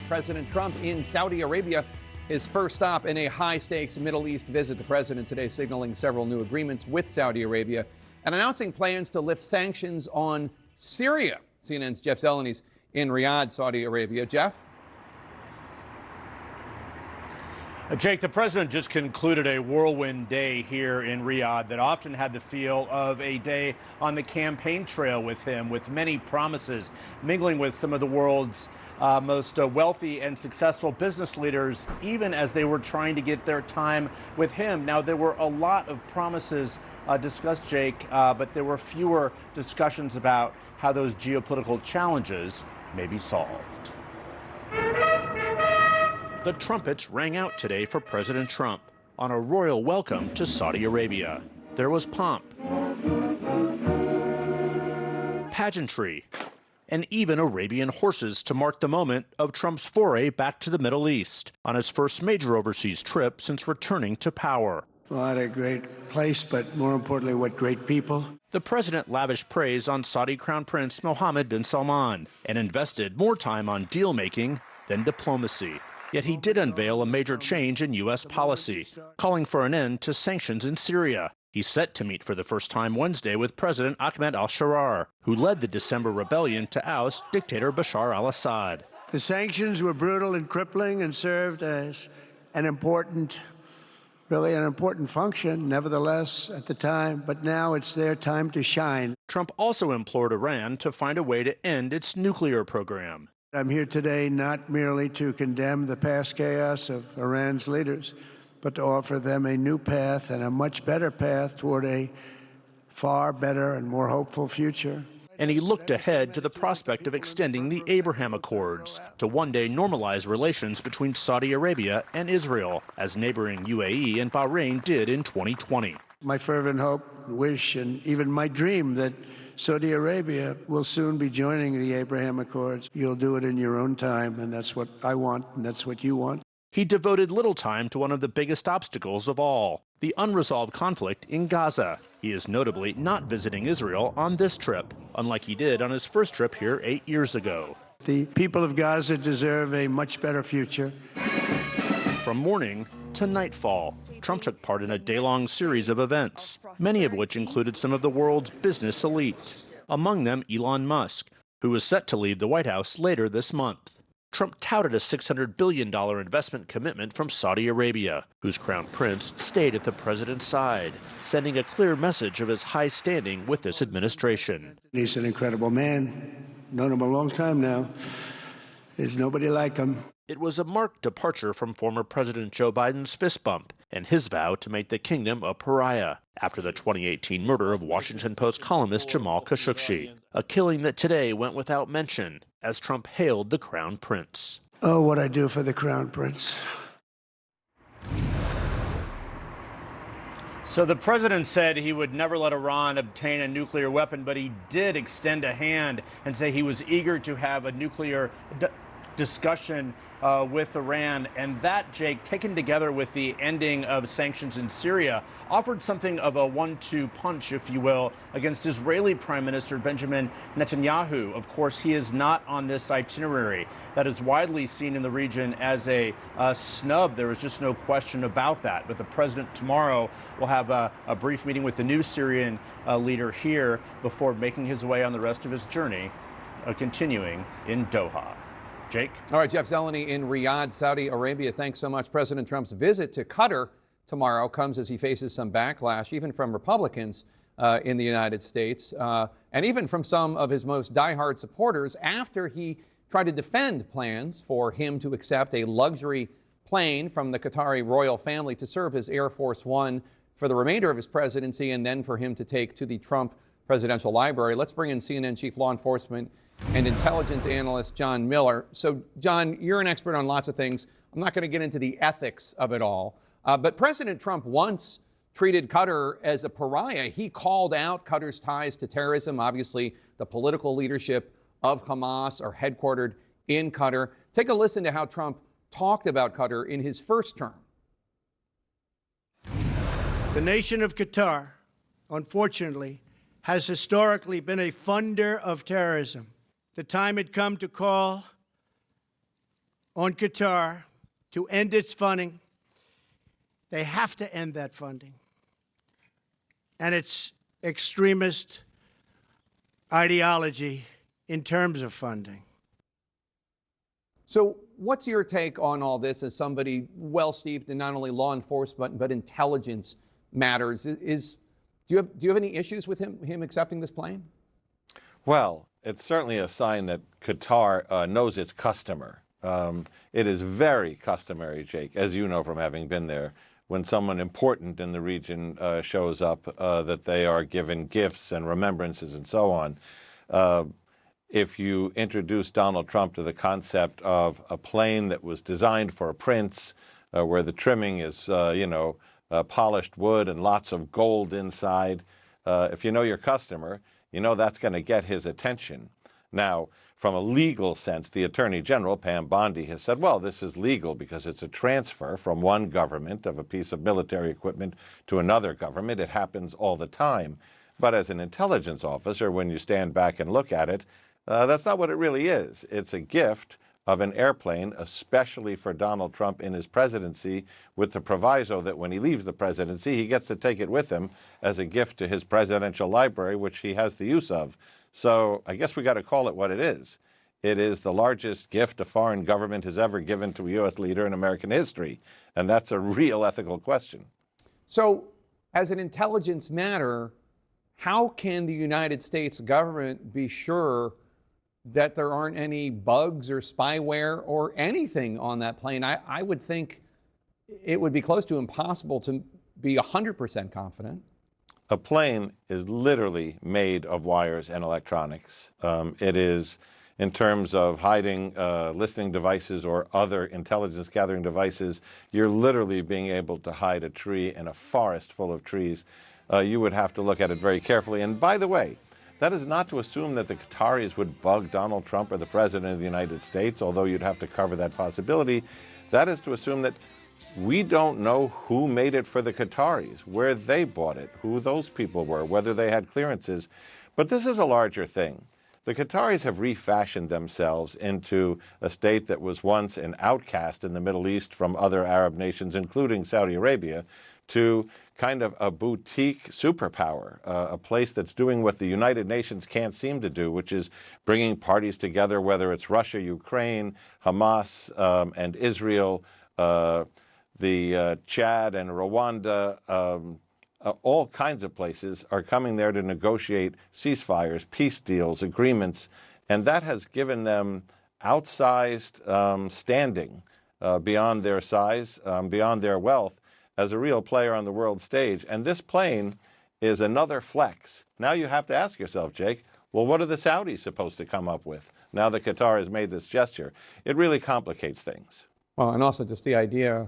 President Trump in Saudi Arabia, his first stop in a high-stakes Middle East visit. The president today signaling several new agreements with Saudi Arabia and announcing plans to lift sanctions on Syria. CNN's Jeff Zeleny in Riyadh, Saudi Arabia. Jeff? Jake, the president just concluded a whirlwind day here in Riyadh that often had the feel of a day on the campaign trail with him, with many promises, mingling with some of the world's most wealthy and successful business leaders, even as they were trying to get their time with him. Now, there were a lot of promises discussed, Jake, but there were fewer discussions about how those geopolitical challenges may be solved. The trumpets rang out today for President Trump on a royal welcome to Saudi Arabia. There was pomp, pageantry, and even Arabian horses to mark the moment of Trump's foray back to the Middle East on his first major overseas trip since returning to power. What a great place, but more importantly, what great people. The president lavished praise on Saudi Crown Prince Mohammed bin Salman and invested more time on deal-making than diplomacy. Yet he did unveil a major change in U.S. policy, calling for an end to sanctions in Syria. He's set to meet for the first time Wednesday with President Ahmed al-Sharar, who led the December rebellion to oust dictator Bashar al-Assad. The sanctions were brutal and crippling and served as an important function, nevertheless, at the time. But now it's their time to shine. Trump also implored Iran to find a way to end its nuclear program. I'm here today not merely to condemn the past chaos of Iran's leaders, but to offer them a new path and a much better path toward a far better and more hopeful future. And he looked ahead to the prospect of extending the Abraham Accords to one day normalize relations between Saudi Arabia and Israel, as neighboring UAE and Bahrain did in 2020. My fervent hope, wish, and even my dream that Saudi Arabia will soon be joining the Abraham Accords. You'll do it in your own time, and that's what I want, and that's what you want. He devoted little time to one of the biggest obstacles of all, the unresolved conflict in Gaza. He is notably not visiting Israel on this trip, unlike he did on his first trip here 8 years ago. The people of Gaza deserve a much better future. From morning to nightfall, Trump took part in a day-long series of events, many of which included some of the world's business elite, among them Elon Musk, who is set to leave the White House later this month. Trump touted a $600 billion investment commitment from Saudi Arabia, whose crown prince stayed at the president's side, sending a clear message of his high standing with this administration. He's an incredible man. Known him a long time now. There's nobody like him. It was a marked departure from former President Joe Biden's fist bump and his vow to make the kingdom a pariah after the 2018 murder of Washington Post columnist Jamal Khashoggi, a killing that today went without mention as Trump hailed the Crown Prince. Oh, what I do for the Crown Prince. So the president said he would never let Iran obtain a nuclear weapon, but he did extend a hand and say he was eager to have a nuclear discussion with Iran. And that, Jake, taken together with the ending of sanctions in Syria, offered something of a 1-2 punch, if you will, against Israeli Prime Minister Benjamin Netanyahu. Of course, he is not on this itinerary. That is widely seen in the region as a snub. There is just no question about that. But the president tomorrow will have a brief meeting with the new Syrian leader here before making his way on the rest of his journey, continuing in Doha. Jake? All right, Jeff Zeleny in Riyadh, Saudi Arabia. Thanks so much. President Trump's visit to Qatar tomorrow comes as he faces some backlash, even from Republicans in the United States, and even from some of his most diehard supporters after he tried to defend plans for him to accept a luxury plane from the Qatari royal family to serve as Air Force One for the remainder of his presidency and then for him to take to the Trump Presidential Library. Let's bring in CNN Chief Law Enforcement and Intelligence Analyst John Miller. So, John, you're an expert on lots of things. I'm not going to get into the ethics of it all. But President Trump once treated Qatar as a pariah. He called out Qatar's ties to terrorism. Obviously, the political leadership of Hamas are headquartered in Qatar. Take a listen to how Trump talked about Qatar in his first term. The nation of Qatar, unfortunately, has historically been a funder of terrorism. The time had come to call on Qatar to end its funding. They have to end that funding and its extremist ideology in terms of funding. So, what's your take on all this as somebody well steeped in not only law enforcement but intelligence matters? Do you have any issues with him accepting this plane? Well, it's certainly a sign that Qatar knows its customer. It is very customary, Jake, as you know from having been there, when someone important in the region shows up, that they are given gifts and remembrances and so on. If you introduce Donald Trump to the concept of a plane that was designed for a prince, where the trimming is, polished wood and lots of gold inside, if you know your customer, you know that's going to get his attention. Now, from a legal sense, the Attorney General, Pam Bondi, has said, well, this is legal because it's a transfer from one government of a piece of military equipment to another government. It happens all the time. But as an intelligence officer, when you stand back and look at it, that's not what it really is. It's a gift of an airplane, especially for Donald Trump in his presidency, with the proviso that when he leaves the presidency, he gets to take it with him as a gift to his presidential library, which he has the use of. So I guess we got to call it what it is. It is the largest gift a foreign government has ever given to a U.S. leader in American history. And that's a real ethical question. So, as an intelligence matter, how can the United States government be sure that there aren't any bugs or spyware or anything on that plane? I would think it would be close to impossible to be 100% confident. A plane is literally made of wires and electronics. It is, in terms of hiding listening devices or other intelligence gathering devices, you're literally being able to hide a tree in a forest full of trees. You would have to look at it very carefully. And by the way, that is not to assume that the Qataris would bug Donald Trump or the President of the United States, although you'd have to cover that possibility. That is to assume that we don't know who made it for the Qataris, where they bought it, who those people were, whether they had clearances. But this is a larger thing. The Qataris have refashioned themselves into a state that was once an outcast in the Middle East from other Arab nations, including Saudi Arabia, to kind of a boutique superpower, a place that's doing what the United Nations can't seem to do, which is bringing parties together, whether it's Russia, Ukraine, Hamas, and Israel, the Chad and Rwanda, all kinds of places are coming there to negotiate ceasefires, peace deals, agreements, and that has given them outsized standing beyond their size, beyond their wealth, as a real player on the world stage. And this plane is another flex. Now you have to ask yourself, Jake, well, what are the Saudis supposed to come up with now that Qatar has made this gesture? It really complicates things. Well, and also just the idea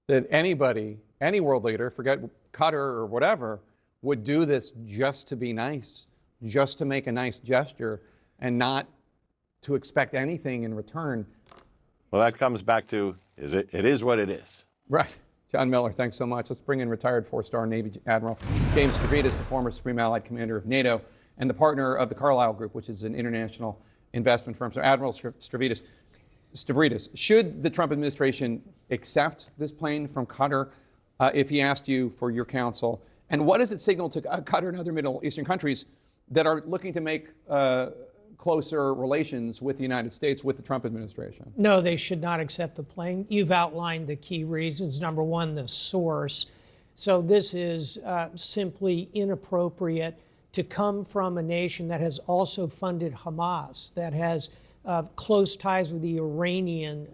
that anybody, any world leader, forget Qatar or whatever, would do this just to be nice, just to make a nice gesture, and not to expect anything in return. Well, that comes back to, it is what it is. Right. John Miller, thanks so much. Let's bring in retired four-star Navy Admiral James Stavridis, the former Supreme Allied Commander of NATO and the partner of the Carlyle Group, which is an international investment firm. So, Admiral Stavridis, should the Trump administration accept this plane from Qatar if he asked you for your counsel? And what does it signal to Qatar and other Middle Eastern countries that are looking to make closer relations with the United States with the Trump administration? No, they should not accept the plane. You've outlined the key reasons. Number one, the source. So this is simply inappropriate to come from a nation that has also funded Hamas, that has close ties with the Iranian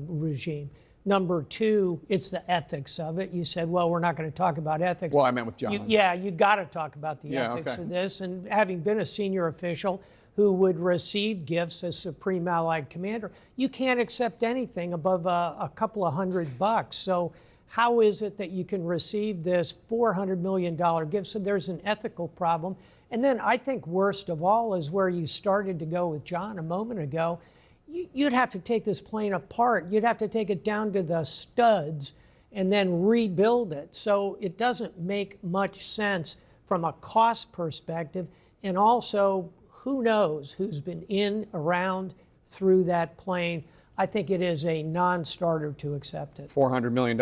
regime. Number two, it's the ethics of it. You said, well, we're not going to talk about ethics. Well, I meant with John. You got to talk about the ethics of this. And having been a senior official who would receive gifts as Supreme Allied Commander, you can't accept anything above a couple of $100. So how is it that you can receive this $400 million gift? So there's an ethical problem. And then I think worst of all is where you started to go with John a moment ago. You'd have to take this plane apart. You'd have to take it down to the studs and then rebuild it. So it doesn't make much sense from a cost perspective. And also, who knows who's been in, around, through that plane. I think it is a non-starter to accept it. $400 million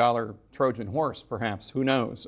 Trojan horse, perhaps. Who knows?